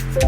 Seguimos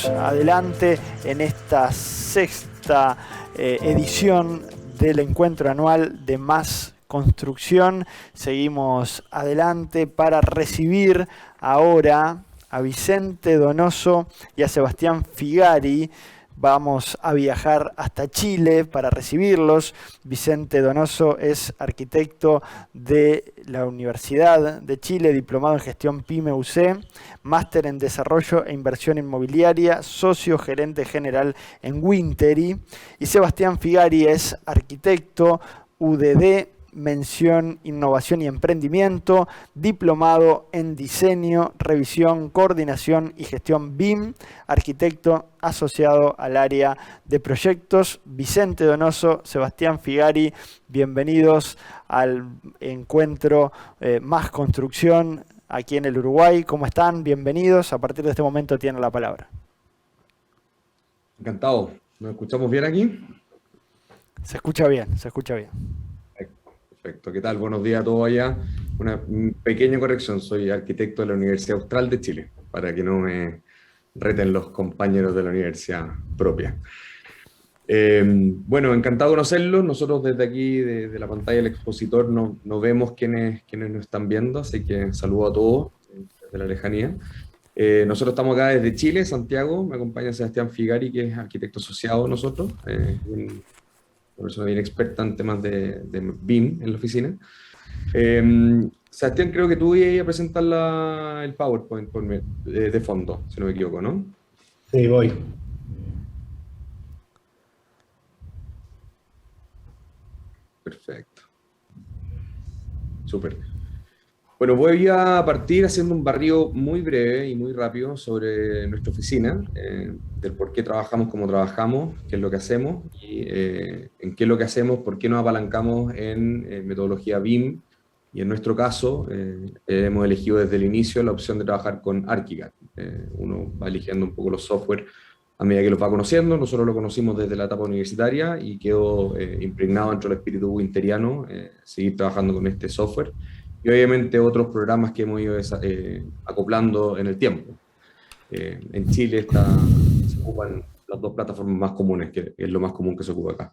adelante en esta sexta edición del encuentro anual de Más Construcción. Seguimos adelante para recibir ahora a Vicente Donoso y a Sebastián Figari. Vamos a viajar hasta Chile para recibirlos. Vicente Donoso es arquitecto de la Universidad de Chile, diplomado en gestión PYME-UC, máster en desarrollo e inversión inmobiliaria, socio gerente general en Winteri. Y Sebastián Figari es arquitecto UDD, mención Innovación y Emprendimiento, diplomado en Diseño, Revisión, Coordinación y Gestión BIM, arquitecto asociado al área de proyectos. Vicente Donoso, Sebastián Figari, bienvenidos al encuentro Más Construcción aquí en el Uruguay. ¿Cómo están? Bienvenidos. A partir de este momento tienen la palabra. Encantado. ¿Nos escuchamos bien aquí? Se escucha bien, se escucha bien. Perfecto. ¿Qué tal? Buenos días a todos allá. Una pequeña corrección. Soy arquitecto de la Universidad Austral de Chile, para que no me reten los compañeros de la universidad propia. Bueno, encantado de conocerlos. Nosotros desde aquí, de la pantalla del expositor, no vemos quiénes nos están viendo, así que saludo a todos desde la lejanía. Nosotros estamos acá desde Chile, Santiago. Me acompaña Sebastián Figari, que es arquitecto asociado de nosotros, una persona bien experta en temas de BIM en la oficina. Sebastián, creo que tú ibas a presentar el PowerPoint de fondo, si no me equivoco, ¿no? Sí, voy. Perfecto. Súper. Bueno, voy a partir haciendo un barrido muy breve y muy rápido sobre nuestra oficina, del por qué trabajamos como trabajamos, qué es lo que hacemos, y en qué es lo que hacemos, por qué nos apalancamos en metodología BIM, y en nuestro caso hemos elegido desde el inicio la opción de trabajar con Archicad. Uno va eligiendo un poco los software a medida que los va conociendo. Nosotros lo conocimos desde la etapa universitaria y quedó impregnado dentro del espíritu winteriano seguir trabajando con este software. Y obviamente otros programas que hemos ido acoplando en el tiempo. En Chile se ocupan las dos plataformas más comunes, que es lo más común que se ocupa acá.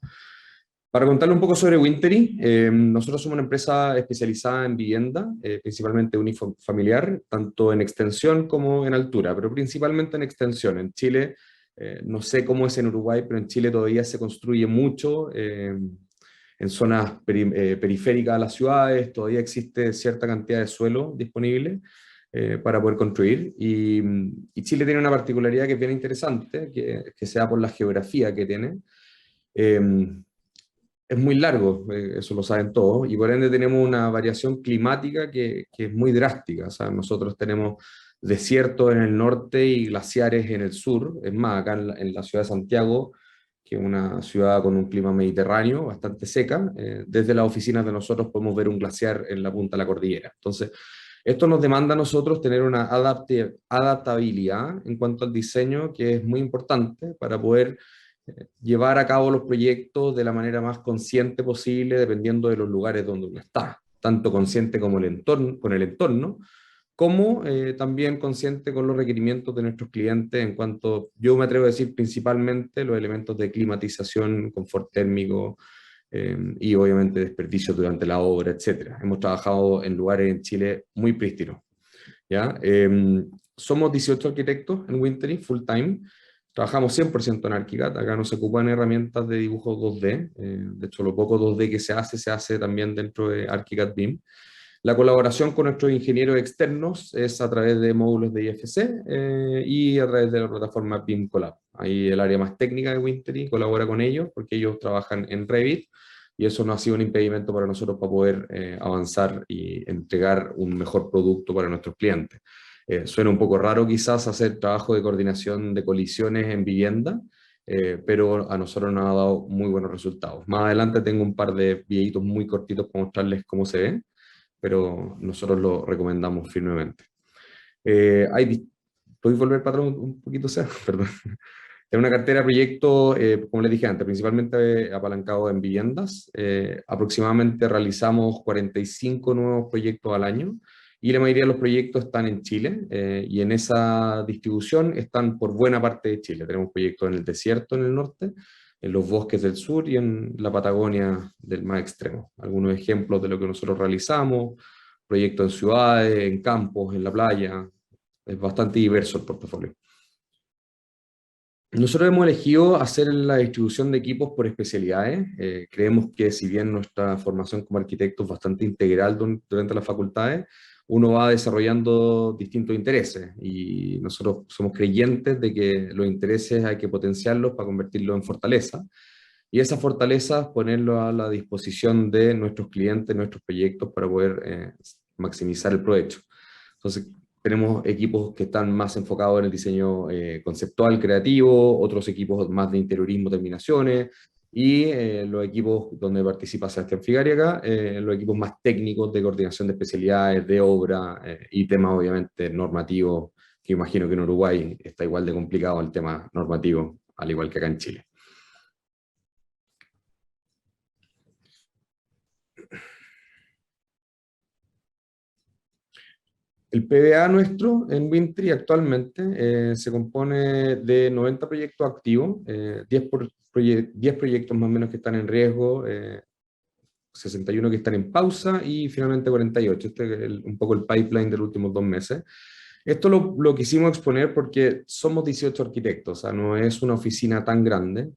Para contarle un poco sobre Winteri, nosotros somos una empresa especializada en vivienda, principalmente unifamiliar, tanto en extensión como en altura, pero principalmente en extensión. En Chile, no sé cómo es en Uruguay, pero en Chile todavía se construye mucho, en zonas periféricas a las ciudades. Todavía existe cierta cantidad de suelo disponible para poder construir, y Chile tiene una particularidad que es bien interesante, que se da por la geografía que tiene. Es muy largo, eso lo saben todos, y por ende tenemos una variación climática que es muy drástica. O sea, nosotros tenemos desiertos en el norte y glaciares en el sur. Es más, acá en la ciudad de Santiago, que es una ciudad con un clima mediterráneo, bastante seca, desde las oficinas de nosotros podemos ver un glaciar en la punta de la cordillera. Entonces, esto nos demanda a nosotros tener una adaptabilidad en cuanto al diseño, que es muy importante para poder llevar a cabo los proyectos de la manera más consciente posible, dependiendo de los lugares donde uno está, tanto consciente como con el entorno, como también consciente con los requerimientos de nuestros clientes en cuanto, yo me atrevo a decir, principalmente los elementos de climatización, confort térmico y obviamente desperdicio durante la obra, etc. Hemos trabajado en lugares en Chile muy prístinos, ¿ya? Somos 18 arquitectos en Winteri, full time. Trabajamos 100% en Archicad. Acá no se ocupan herramientas de dibujo 2D. De hecho, lo poco 2D que se hace también dentro de Archicad BIM. La colaboración con nuestros ingenieros externos es a través de módulos de IFC y a través de la plataforma BIM Collab. Ahí el área más técnica de Winteri colabora con ellos, porque ellos trabajan en Revit, y eso no ha sido un impedimento para nosotros para poder avanzar y entregar un mejor producto para nuestros clientes. Suena un poco raro quizás hacer trabajo de coordinación de colisiones en vivienda, pero a nosotros nos ha dado muy buenos resultados. Más adelante tengo un par de videitos muy cortitos para mostrarles cómo se ve, pero nosotros lo recomendamos firmemente. ¿Puedes volver para atrás un poquito, Seba? Perdón. Es una cartera de proyectos, como les dije antes, principalmente apalancado en viviendas. Aproximadamente realizamos 45 nuevos proyectos al año y la mayoría de los proyectos están en Chile y en esa distribución están por buena parte de Chile. Tenemos proyectos en el desierto en el norte, en los bosques del sur y en la Patagonia del más extremo. Algunos ejemplos de lo que nosotros realizamos, proyectos en ciudades, en campos, en la playa. Es bastante diverso el portafolio. Nosotros hemos elegido hacer la distribución de equipos por especialidades. Creemos que si bien nuestra formación como arquitectos es bastante integral durante las facultades, uno va desarrollando distintos intereses y nosotros somos creyentes de que los intereses hay que potenciarlos para convertirlos en fortaleza y esas fortalezas ponerlos a la disposición de nuestros clientes, nuestros proyectos para poder maximizar el provecho. Entonces, tenemos equipos que están más enfocados en el diseño conceptual, creativo, otros equipos más de interiorismo, terminaciones, y los equipos donde participa Sebastián Figari acá, los equipos más técnicos de coordinación de especialidades, de obra, y temas obviamente normativos, que imagino que en Uruguay está igual de complicado el tema normativo, al igual que acá en Chile. El PBA nuestro en Wintry actualmente se compone de 90 proyectos activos, 10 proyectos más o menos que están en riesgo, 61 que están en pausa y finalmente 48. Este es un poco el pipeline de los últimos 2 meses. Esto lo quisimos exponer porque somos 18 arquitectos, o sea, no es una oficina tan grande,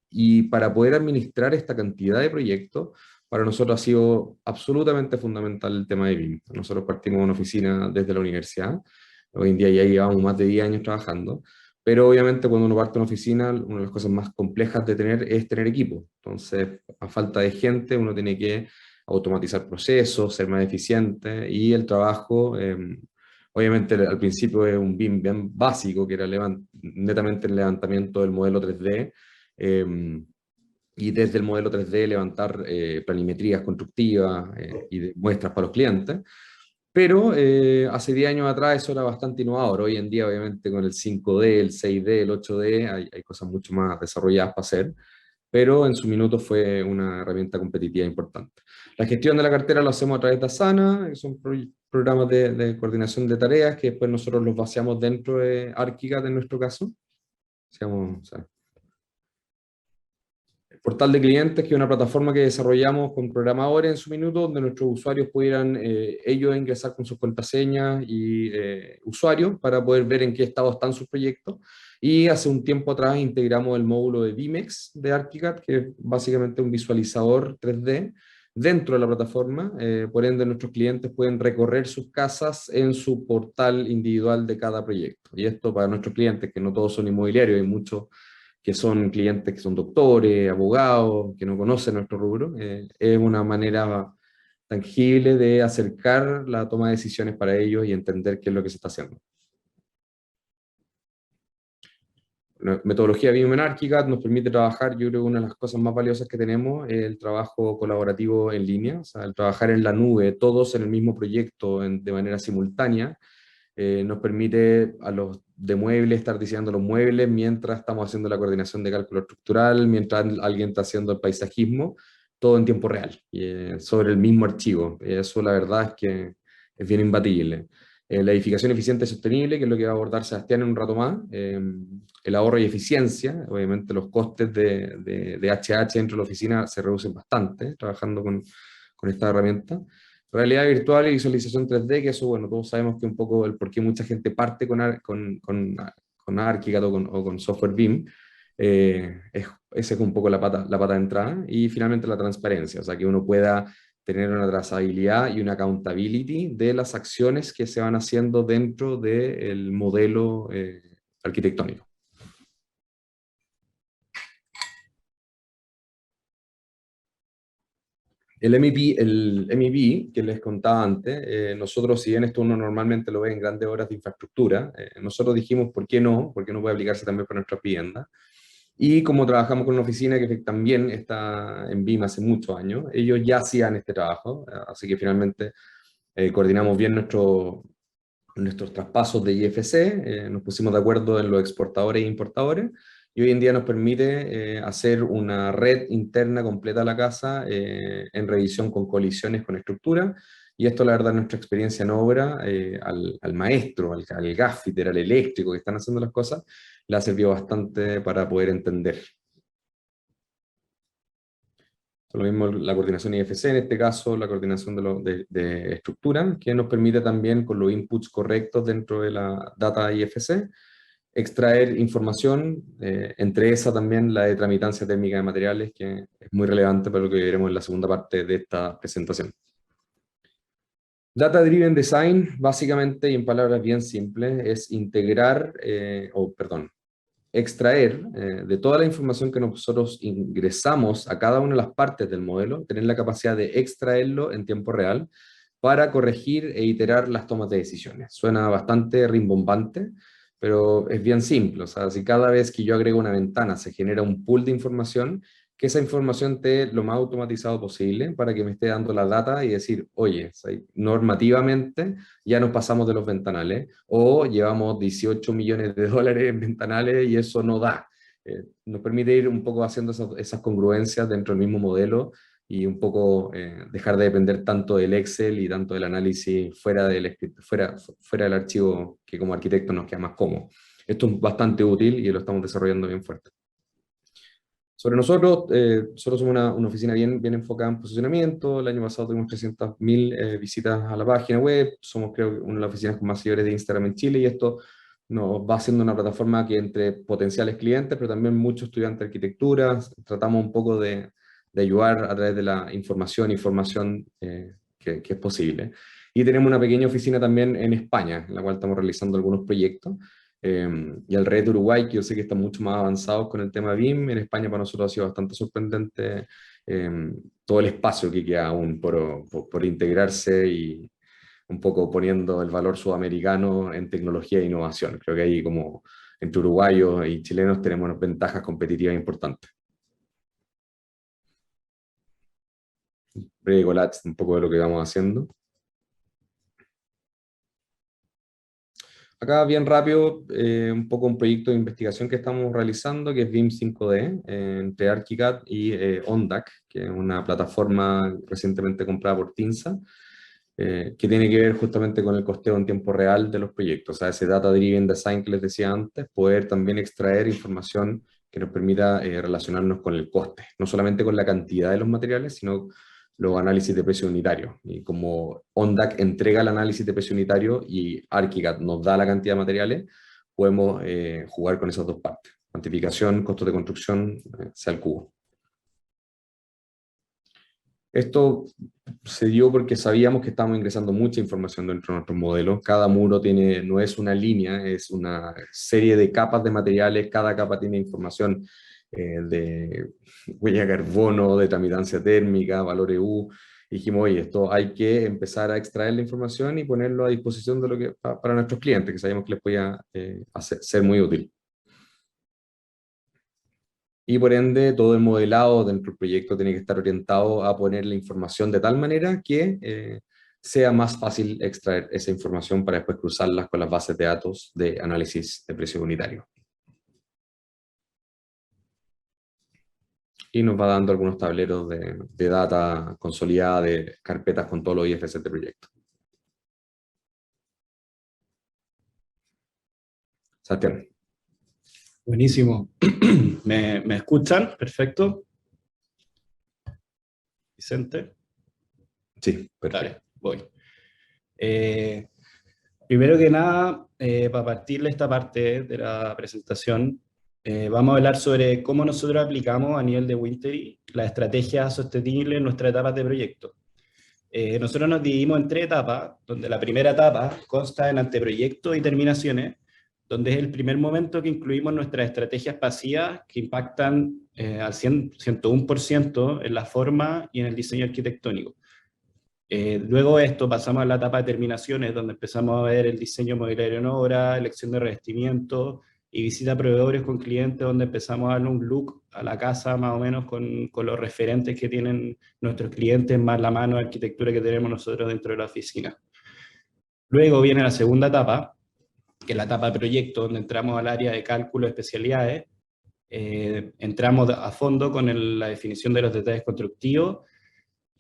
y para poder administrar esta cantidad de proyectos, para nosotros ha sido absolutamente fundamental el tema de BIM. Nosotros partimos una oficina desde la universidad, hoy en día ya llevamos más de 10 años trabajando, pero obviamente cuando uno parte una oficina, una de las cosas más complejas de tener es tener equipo. Entonces, a falta de gente, uno tiene que automatizar procesos, ser más eficiente, y el trabajo... obviamente al principio es un BIM bien básico, que era netamente el levantamiento del modelo 3D, y desde el modelo 3D levantar planimetrías constructivas y muestras para los clientes. Pero hace 10 años atrás eso era bastante innovador. Hoy en día, obviamente, con el 5D, el 6D, el 8D, hay cosas mucho más desarrolladas para hacer, pero en su minuto fue una herramienta competitiva importante. La gestión de la cartera lo hacemos a través de Asana, que son programas de coordinación de tareas que después nosotros los vaciamos dentro de ArchiCAD en nuestro caso. O sea, el portal de clientes, que es una plataforma que desarrollamos con programadores en su minuto, donde nuestros usuarios pudieran ellos ingresar con sus contraseñas y usuarios para poder ver en qué estado están sus proyectos. Y hace un tiempo atrás integramos el módulo de Vimex de ArchiCAD, que es básicamente un visualizador 3D dentro de la plataforma. Por ende, nuestros clientes pueden recorrer sus casas en su portal individual de cada proyecto. Y esto para nuestros clientes, que no todos son inmobiliarios, hay muchos que son clientes que son doctores, abogados, que no conocen nuestro rubro, es una manera tangible de acercar la toma de decisiones para ellos y entender qué es lo que se está haciendo. La metodología BIM en ArchiCAD nos permite trabajar, yo creo que una de las cosas más valiosas que tenemos es el trabajo colaborativo en línea, o sea, el trabajar en la nube, todos en el mismo proyecto de manera simultánea, nos permite a los de muebles estar diseñando los muebles mientras estamos haciendo la coordinación de cálculo estructural, mientras alguien está haciendo el paisajismo, todo en tiempo real, sobre el mismo archivo. Eso la verdad es que es bien imbatible. La edificación eficiente y sostenible, que es lo que va a abordar Sebastián en un rato más, el ahorro y eficiencia, obviamente los costes de HH dentro de la oficina se reducen bastante trabajando con esta herramienta. Realidad virtual y visualización 3D, que eso, bueno, todos sabemos que un poco el por qué mucha gente parte con ArchiCAD o con software BIM, esa es un poco la pata de entrada, y finalmente la transparencia, o sea, que uno pueda tener una trazabilidad y una accountability de las acciones que se van haciendo dentro del modelo arquitectónico. El MEP que les contaba antes, nosotros, si bien esto uno normalmente lo ve en grandes obras de infraestructura, nosotros dijimos, ¿por qué no? ¿Por qué no puede aplicarse también para nuestras viviendas? Y como trabajamos con una oficina que también está en BIM hace muchos años, ellos ya hacían este trabajo, así que finalmente coordinamos bien nuestros traspasos de IFC, nos pusimos de acuerdo en los exportadores e importadores, y hoy en día nos permite hacer una red interna completa de la casa en revisión con colisiones con estructura, y esto la verdad nuestra experiencia en obra, al maestro, al gaffiter, al eléctrico que están haciendo las cosas, le ha servido bastante para poder entender. Lo mismo la coordinación IFC, en este caso la coordinación de estructura, que nos permite también con los inputs correctos dentro de la data IFC, extraer información, entre esa también la de tramitancia térmica de materiales, que es muy relevante para lo que veremos en la segunda parte de esta presentación. Data Driven Design, básicamente, y en palabras bien simples, es extraer de toda la información que nosotros ingresamos a cada una de las partes del modelo, tener la capacidad de extraerlo en tiempo real para corregir e iterar las tomas de decisiones. Suena bastante rimbombante, pero es bien simple. O sea, si cada vez que yo agrego una ventana se genera un pool de información, que esa información esté lo más automatizado posible para que me esté dando la data y decir, oye, normativamente ya nos pasamos de los ventanales, o llevamos 18 millones de dólares en ventanales y eso no da. Nos permite ir un poco haciendo esas congruencias dentro del mismo modelo y un poco dejar de depender tanto del Excel y tanto del análisis fuera del archivo, que como arquitecto nos queda más cómodo. Esto es bastante útil y lo estamos desarrollando bien fuerte. Sobre nosotros, somos una oficina bien enfocada en posicionamiento. El año pasado tuvimos 300.000 visitas a la página web. Somos, creo, una de las oficinas con más seguidores de Instagram en Chile, y esto nos va haciendo una plataforma que entre potenciales clientes, pero también muchos estudiantes de arquitectura, tratamos un poco de ayudar a través de la información que es posible. Y tenemos una pequeña oficina también en España, en la cual estamos realizando algunos proyectos. Y al red de Uruguay, que yo sé que están mucho más avanzados con el tema BIM. En España para nosotros ha sido bastante sorprendente todo el espacio que queda aún por integrarse, y un poco poniendo el valor sudamericano en tecnología e innovación. Creo que ahí, como entre uruguayos y chilenos, tenemos unas ventajas competitivas importantes. Breve collage un poco de lo que vamos haciendo. Acá bien rápido, un poco un proyecto de investigación que estamos realizando, que es BIM 5D, entre ArchiCAD y OnDAC, que es una plataforma recientemente comprada por TINSA, que tiene que ver justamente con el costeo en tiempo real de los proyectos. O sea, ese Data Driven Design que les decía antes, poder también extraer información que nos permita relacionarnos con el coste, no solamente con la cantidad de los materiales, sino los análisis de precio unitario. Y como OnDAC entrega el análisis de precio unitario y ArchiCAD nos da la cantidad de materiales, podemos jugar con esas dos partes: cuantificación, costos de construcción, sea el cubo. Esto se dio porque sabíamos que estábamos ingresando mucha información dentro de nuestros modelos. Cada muro no es una línea, es una serie de capas de materiales. Cada capa tiene información de huella de carbono, de tramitancia térmica, valor EU. Y dijimos, oye, esto hay que empezar a extraer la información y ponerlo a disposición para nuestros clientes, que sabíamos que les podía ser muy útil. Y por ende, todo el modelado dentro del proyecto tiene que estar orientado a poner la información de tal manera que sea más fácil extraer esa información para después cruzarlas con las bases de datos de análisis de precio unitario. Y nos va dando algunos tableros de data consolidada, de carpetas con todos los IFCs de proyecto. Santiago. Buenísimo. ¿Me escuchan? Perfecto. Vicente. Sí, perfecto. Dale, voy. Primero que nada, para partirle esta parte de la presentación, vamos a hablar sobre cómo nosotros aplicamos a nivel de Wintery la estrategia sostenible en nuestras etapas de proyecto. Nosotros nos dividimos en 3 etapas, donde la primera etapa consta en anteproyectos y terminaciones, donde es el primer momento que incluimos nuestras estrategias pasivas que impactan al 101% en la forma y en el diseño arquitectónico. Luego de esto pasamos a la etapa de terminaciones, donde empezamos a ver el diseño mobiliario en obra, elección de revestimiento y visita a proveedores con clientes, donde empezamos a darle un look a la casa más o menos con los referentes que tienen nuestros clientes, más la mano de arquitectura que tenemos nosotros dentro de la oficina. Luego viene la segunda etapa, que es la etapa de proyecto, donde entramos al área de cálculo de especialidades, entramos a fondo con la definición de los detalles constructivos,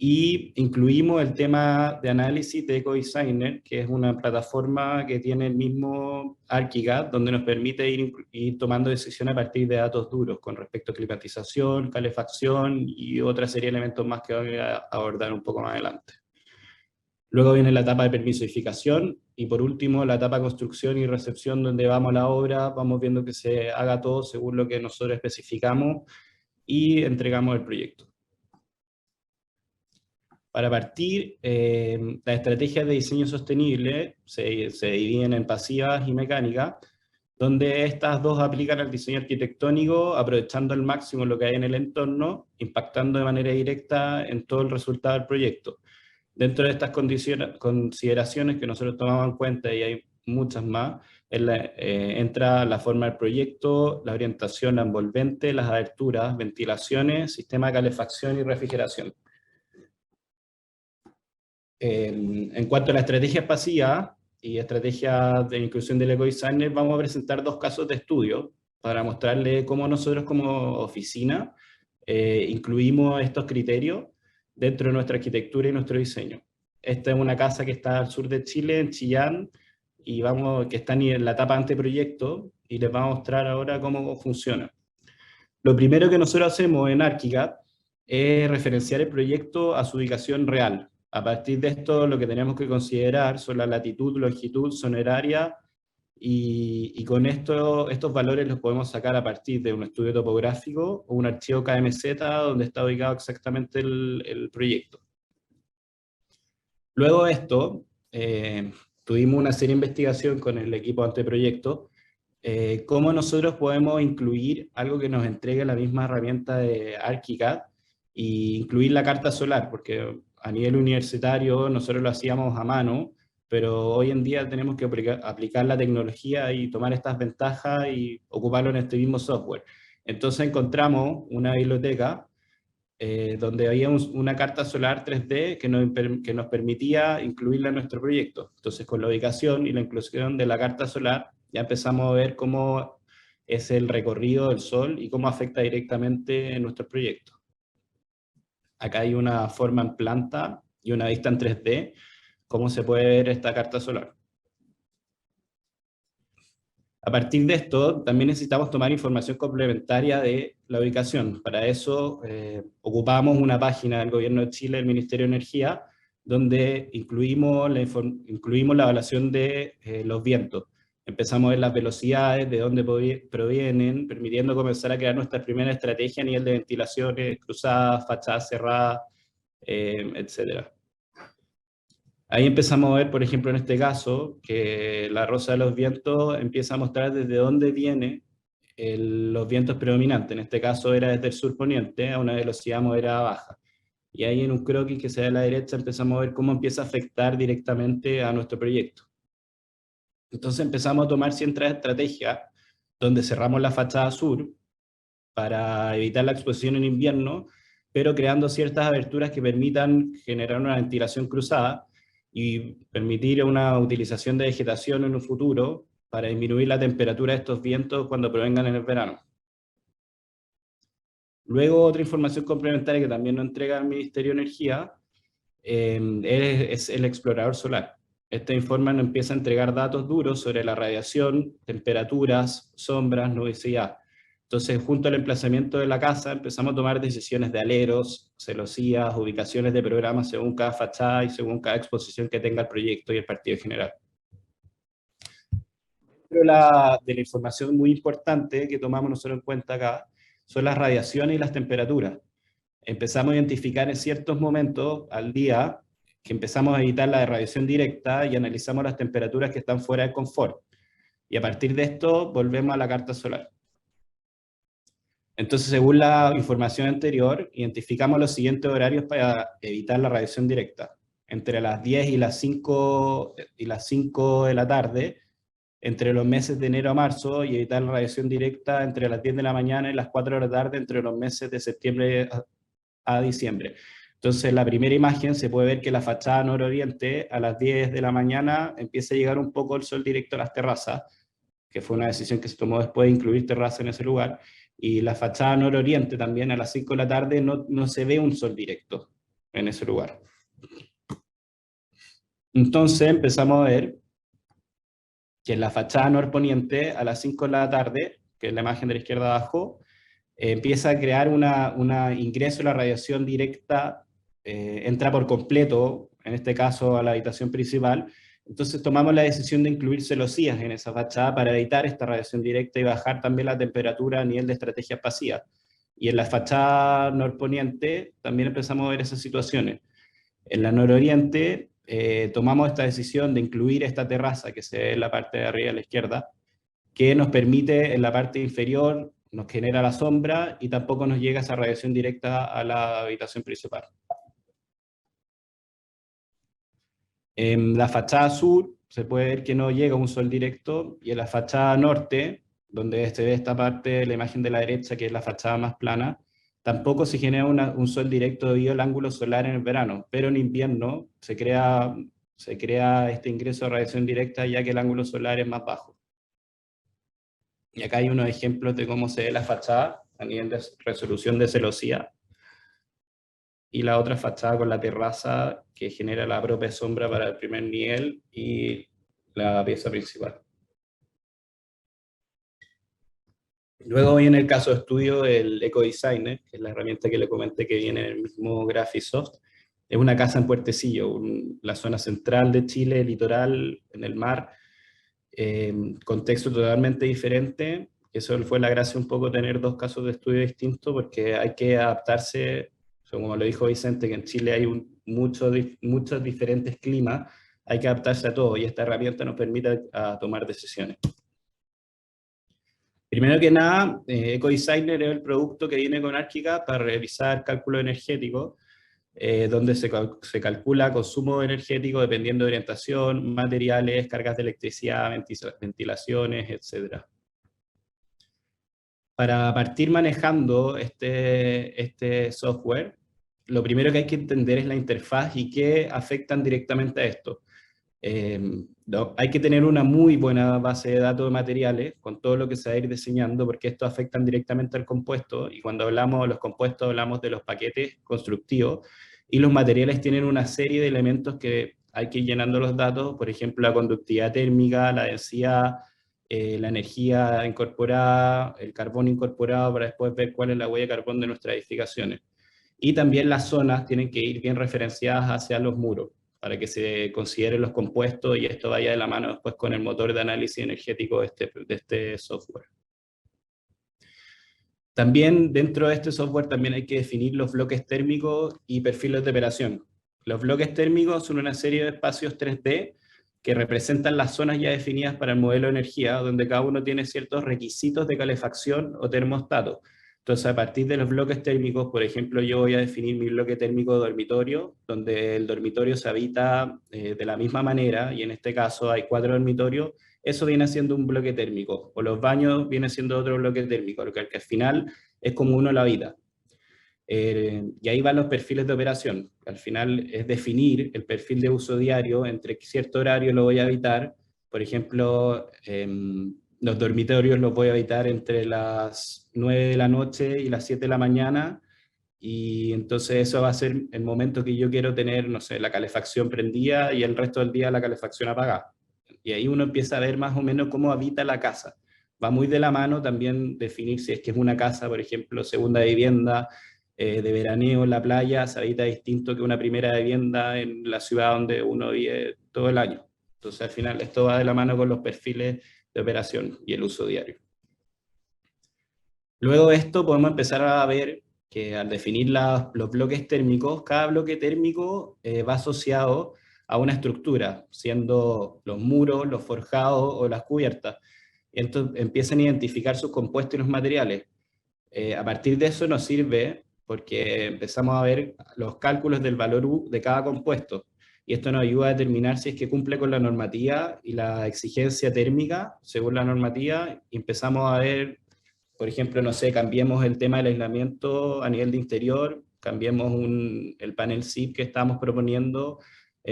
y incluimos el tema de análisis de EcoDesigner, que es una plataforma que tiene el mismo ArchiCAD, donde nos permite ir tomando decisiones a partir de datos duros con respecto a climatización, calefacción y otra serie de elementos más que voy a abordar un poco más adelante. Luego viene la etapa de permisoificación y por último la etapa de construcción y recepción, donde vamos a la obra, vamos viendo que se haga todo según lo que nosotros especificamos y entregamos el proyecto. Para partir, las estrategias de diseño sostenible se dividen en pasivas y mecánicas, donde estas dos aplican al diseño arquitectónico, aprovechando al máximo lo que hay en el entorno, impactando de manera directa en todo el resultado del proyecto. Dentro de estas consideraciones que nosotros tomamos en cuenta, y hay muchas más, entra la forma del proyecto, la orientación, la envolvente, las aberturas, ventilaciones, sistema de calefacción y refrigeración. En cuanto a la estrategia pasiva y estrategia de inclusión del EcoDesigner, vamos a presentar dos casos de estudio para mostrarle cómo nosotros como oficina incluimos estos criterios dentro de nuestra arquitectura y nuestro diseño. Esta es una casa que está al sur de Chile, en Chillán, y que está en la etapa anteproyecto, y les vamos a mostrar ahora cómo funciona. Lo primero que nosotros hacemos en ArchiCAD es referenciar el proyecto a su ubicación real. A partir de esto, lo que tenemos que considerar son la latitud, longitud, zona horaria, y con estos valores los podemos sacar a partir de un estudio topográfico o un archivo KMZ donde está ubicado exactamente el proyecto. Luego de esto, tuvimos una serie de investigación con el equipo de anteproyecto, cómo nosotros podemos incluir algo que nos entregue la misma herramienta de ArchiCAD, e incluir la carta solar, porque a nivel universitario nosotros lo hacíamos a mano, pero hoy en día tenemos que aplicar la tecnología y tomar estas ventajas y ocuparlo en este mismo software. Entonces encontramos una biblioteca donde había una carta solar 3D que nos permitía incluirla en nuestro proyecto. Entonces con la ubicación y la inclusión de la carta solar ya empezamos a ver cómo es el recorrido del Sol y cómo afecta directamente en nuestro proyecto. Acá hay una forma en planta y una vista en 3D, cómo se puede ver esta carta solar. A partir de esto, también necesitamos tomar información complementaria de la ubicación. Para eso ocupamos una página del Gobierno de Chile, del Ministerio de Energía, donde incluimos la evaluación de los vientos. Empezamos a ver las velocidades, de dónde provienen, permitiendo comenzar a crear nuestra primera estrategia a nivel de ventilaciones, cruzadas, fachadas cerradas, etc. Ahí empezamos a ver, por ejemplo, en este caso, que la rosa de los vientos empieza a mostrar desde dónde vienen los vientos predominantes. En este caso era desde el sur poniente, a una velocidad moderada baja. Y ahí en un croquis que se ve a la derecha empezamos a ver cómo empieza a afectar directamente a nuestro proyecto. Entonces empezamos a tomar ciertas estrategias donde cerramos la fachada sur para evitar la exposición en invierno, pero creando ciertas aberturas que permitan generar una ventilación cruzada y permitir una utilización de vegetación en un futuro para disminuir la temperatura de estos vientos cuando provengan en el verano. Luego, otra información complementaria que también nos entrega el Ministerio de Energía es el explorador solar. Este informe nos empieza a entregar datos duros sobre la radiación, temperaturas, sombras, nubosidad. Entonces, junto al emplazamiento de la casa, empezamos a tomar decisiones de aleros, celosías, ubicaciones de programas según cada fachada y según cada exposición que tenga el proyecto y el partido general. Pero de la información muy importante que tomamos nosotros en cuenta acá son las radiaciones y las temperaturas. Empezamos a identificar en ciertos momentos al día que empezamos a evitar la radiación directa y analizamos las temperaturas que están fuera del confort. Y a partir de esto volvemos a la carta solar. Entonces, según la información anterior, identificamos los siguientes horarios para evitar la radiación directa. Entre las 10 y las 5 de la tarde, entre los meses de enero a marzo, y evitar la radiación directa entre las 10 de la mañana y las 4 de la tarde, entre los meses de septiembre a diciembre. Entonces, la primera imagen se puede ver que la fachada nororiente a las 10 de la mañana empieza a llegar un poco el sol directo a las terrazas, que fue una decisión que se tomó después de incluir terrazas en ese lugar, y la fachada nororiente también a las 5 de la tarde no se ve un sol directo en ese lugar. Entonces empezamos a ver que en la fachada norponiente a las 5 de la tarde, que es la imagen de la izquierda abajo, empieza a crear un ingreso de la radiación directa, entra por completo, en este caso a la habitación principal. Entonces tomamos la decisión de incluir celosías en esa fachada para evitar esta radiación directa y bajar también la temperatura a nivel de estrategias pasivas. Y en la fachada norponiente también empezamos a ver esas situaciones. En la nororiente tomamos esta decisión de incluir esta terraza que se ve en la parte de arriba a la izquierda, que nos permite en la parte inferior, nos genera la sombra y tampoco nos llega esa radiación directa a la habitación principal. En la fachada sur se puede ver que no llega un sol directo, y en la fachada norte, donde se ve esta parte de la imagen de la derecha, que es la fachada más plana, tampoco se genera un sol directo debido al ángulo solar en el verano, pero en invierno se crea este ingreso de radiación directa ya que el ángulo solar es más bajo. Y acá hay unos ejemplos de cómo se ve la fachada a nivel de resolución de celosía, y la otra fachada con la terraza que genera la propia sombra para el primer nivel y la pieza principal. Luego viene el caso de estudio del EcoDesigner, que es la herramienta que le comenté que viene en el mismo Graphisoft. Es una casa en Puertecillo, la zona central de Chile, litoral, en el mar, contexto totalmente diferente. Eso fue la gracia un poco tener dos casos de estudio distintos, porque hay que adaptarse, como lo dijo Vicente, que en Chile hay muchos diferentes climas, hay que adaptarse a todo, y esta herramienta nos permite tomar decisiones. Primero que nada, EcoDesigner es el producto que viene con Archicad para realizar cálculo energético, donde se calcula consumo energético dependiendo de orientación, materiales, cargas de electricidad, ventilaciones, etc. Para partir manejando este software, lo primero que hay que entender es la interfaz y qué afectan directamente a esto. Hay que tener una muy buena base de datos de materiales con todo lo que se va a ir diseñando, porque esto afectan directamente al compuesto, y cuando hablamos de los compuestos hablamos de los paquetes constructivos, y los materiales tienen una serie de elementos que hay que ir llenando los datos, por ejemplo la conductividad térmica, la densidad, la energía incorporada, el carbón incorporado, para después ver cuál es la huella de carbón de nuestras edificaciones. Y también las zonas tienen que ir bien referenciadas hacia los muros, para que se consideren los compuestos, y esto vaya de la mano después con el motor de análisis energético de este software. También dentro de este software también hay que definir los bloques térmicos y perfiles de operación. Los bloques térmicos son una serie de espacios 3D que representan las zonas ya definidas para el modelo de energía, donde cada uno tiene ciertos requisitos de calefacción o termostato. Entonces, a partir de los bloques térmicos, por ejemplo, yo voy a definir mi bloque térmico de dormitorio, donde el dormitorio se habita de la misma manera, y en este caso hay 4 dormitorios. Eso viene siendo un bloque térmico, o los baños viene siendo otro bloque térmico, lo que al final es como uno la habita. Y ahí van los perfiles de operación. Al final es definir el perfil de uso diario, entre cierto horario lo voy a habitar. Por ejemplo, los dormitorios los voy a habitar entre las 9 de la noche y las 7 de la mañana, y entonces eso va a ser el momento que yo quiero tener, no sé, la calefacción prendida y el resto del día la calefacción apagada. Y ahí uno empieza a ver más o menos cómo habita la casa. Va muy de la mano también definir si es que es una casa, por ejemplo, segunda vivienda, de veraneo en la playa, se habita distinto que una primera vivienda en la ciudad donde uno vive todo el año. Entonces, al final, esto va de la mano con los perfiles de operación y el uso diario. Luego de esto, podemos empezar a ver que al definir los bloques térmicos, cada bloque térmico va asociado a una estructura, siendo los muros, los forjados o las cubiertas. Entonces, empiezan a identificar sus compuestos y los materiales. A partir de eso nos sirve porque empezamos a ver los cálculos del valor U de cada compuesto. Y esto nos ayuda a determinar si es que cumple con la normativa y la exigencia térmica según la normativa. Y empezamos a ver, por ejemplo, no sé, cambiemos el tema del aislamiento a nivel de interior, cambiemos el panel SIP que estamos proponiendo,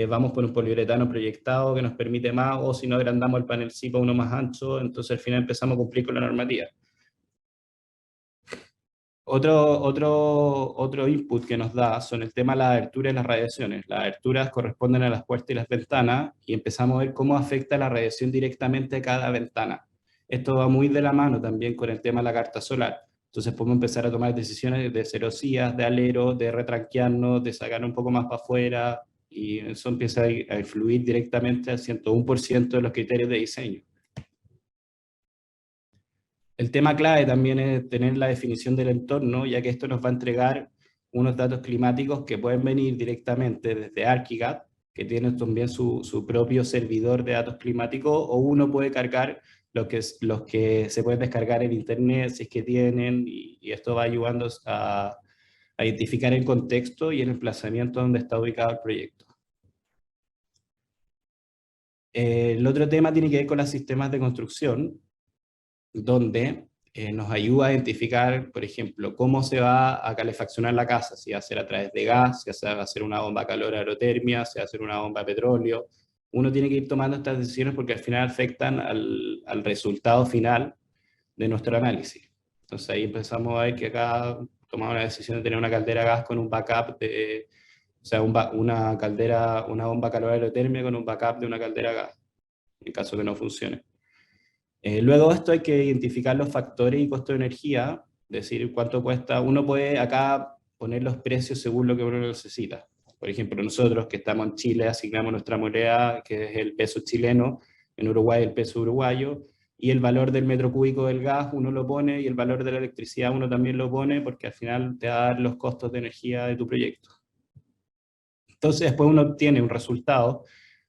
vamos por un poliuretano proyectado que nos permite más, o si no agrandamos el panel SIP a uno más ancho, entonces al final empezamos a cumplir con la normativa. Otro input que nos da son el tema de las aberturas y las radiaciones. Las aberturas corresponden a las puertas y las ventanas y empezamos a ver cómo afecta la radiación directamente a cada ventana. Esto va muy de la mano también con el tema de la carta solar. Entonces podemos empezar a tomar decisiones de celosías, de alero, de retranquearnos, de sacar un poco más para afuera, y eso empieza a influir directamente al 101% de los criterios de diseño. El tema clave también es tener la definición del entorno, ya que esto nos va a entregar unos datos climáticos que pueden venir directamente desde ArchiCAD, que tiene también su propio servidor de datos climáticos, o uno puede cargar los que se pueden descargar en internet, si es que tienen, y esto va ayudando a identificar el contexto y el emplazamiento donde está ubicado el proyecto. El otro tema tiene que ver con los sistemas de construcción, donde nos ayuda a identificar, por ejemplo, cómo se va a calefaccionar la casa, si va a ser a través de gas, si va a ser una bomba calor aerotermia, si va a ser una bomba de petróleo. Uno tiene que ir tomando estas decisiones porque al final afectan al resultado final de nuestro análisis. Entonces ahí empezamos a ver que acá tomamos la decisión de tener una caldera a gas con un backup o sea, una bomba calor aerotermia con un backup de una caldera a gas, en caso que no funcione. Luego de esto hay que identificar los factores y costo de energía, decir cuánto cuesta. Uno puede acá poner los precios según lo que uno necesita. Por ejemplo, nosotros que estamos en Chile asignamos nuestra moneda, que es el peso chileno, en Uruguay el peso uruguayo, y el valor del metro cúbico del gas uno lo pone, y el valor de la electricidad uno también lo pone, porque al final te va a dar los costos de energía de tu proyecto. Entonces después uno obtiene un resultado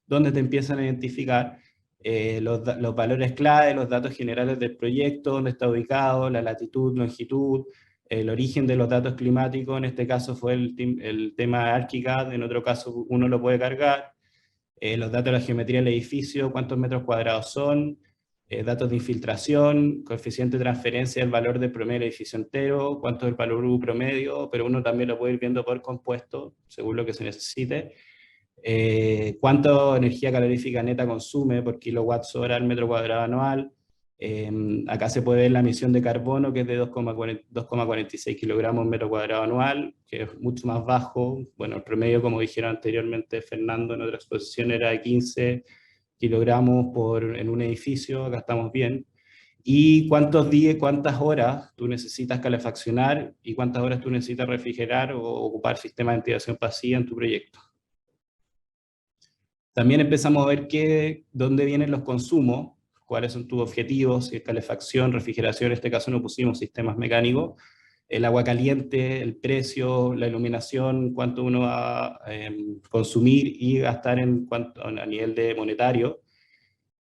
donde te empiezan a identificar los valores clave, los datos generales del proyecto, dónde está ubicado, la latitud, longitud, el origen de los datos climáticos. En este caso fue el tema de ArchiCAD, en otro caso uno lo puede cargar, los datos de la geometría del edificio, cuántos metros cuadrados son, datos de infiltración, coeficiente de transferencia, el valor del promedio del edificio entero, cuánto es el valor U promedio, pero uno también lo puede ir viendo por compuesto, según lo que se necesite. Cuánta energía calorífica neta consume por kilowatts hora al metro cuadrado anual. Acá se puede ver la emisión de carbono, que es de 2,46 kilogramos metro cuadrado anual, que es mucho más bajo. Bueno, el promedio, como dijeron anteriormente Fernando en otra exposición, era de 15 kilogramos en un edificio. Acá estamos bien. Y cuántas horas tú necesitas calefaccionar y cuántas horas tú necesitas refrigerar o ocupar sistemas de ventilación pasiva en tu proyecto. También empezamos a ver dónde vienen los consumos, cuáles son tus objetivos, si es calefacción, refrigeración. En este caso no pusimos sistemas mecánicos, el agua caliente, el precio, la iluminación, cuánto uno va a consumir y gastar a nivel de monetario,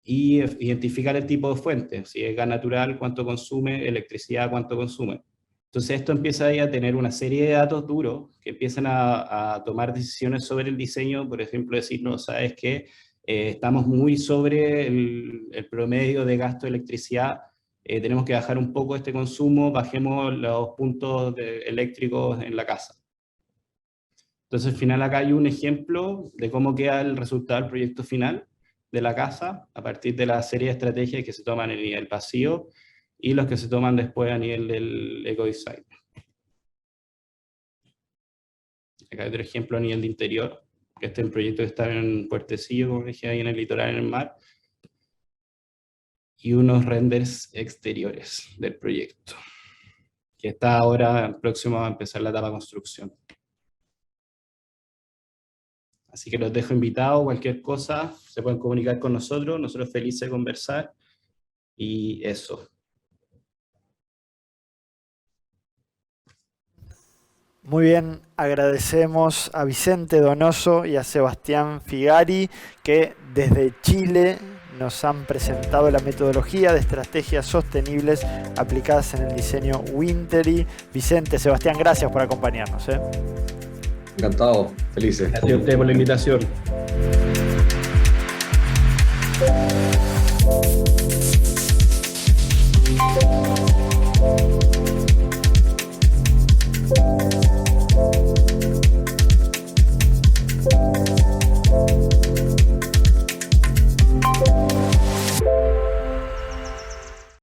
y identificar el tipo de fuente, si es gas natural, cuánto consume, electricidad, cuánto consume. Entonces esto empieza ahí a tener una serie de datos duros que empiezan a tomar decisiones sobre el diseño. Por ejemplo, decir, no, sabes que estamos muy sobre el promedio de gasto de electricidad, tenemos que bajar un poco este consumo, bajemos los puntos eléctricos en la casa. Entonces al final acá hay un ejemplo de cómo queda el resultado del proyecto final de la casa, a partir de la serie de estrategias que se toman en el vacío, y los que se toman después a nivel del ecodesign. Acá hay otro ejemplo a nivel de interior, que este es el proyecto que está en Puertecillo, como dije, ahí en el litoral, en el mar, y unos renders exteriores del proyecto, que está ahora próximo a empezar la etapa de construcción. Así que los dejo invitados, cualquier cosa, se pueden comunicar con nosotros felices de conversar, y eso. Muy bien, agradecemos a Vicente Donoso y a Sebastián Figari, que desde Chile nos han presentado la metodología de estrategias sostenibles aplicadas en el diseño Wintery. Vicente, Sebastián, gracias por acompañarnos. Encantado, felices. Gracias a ustedes por la invitación.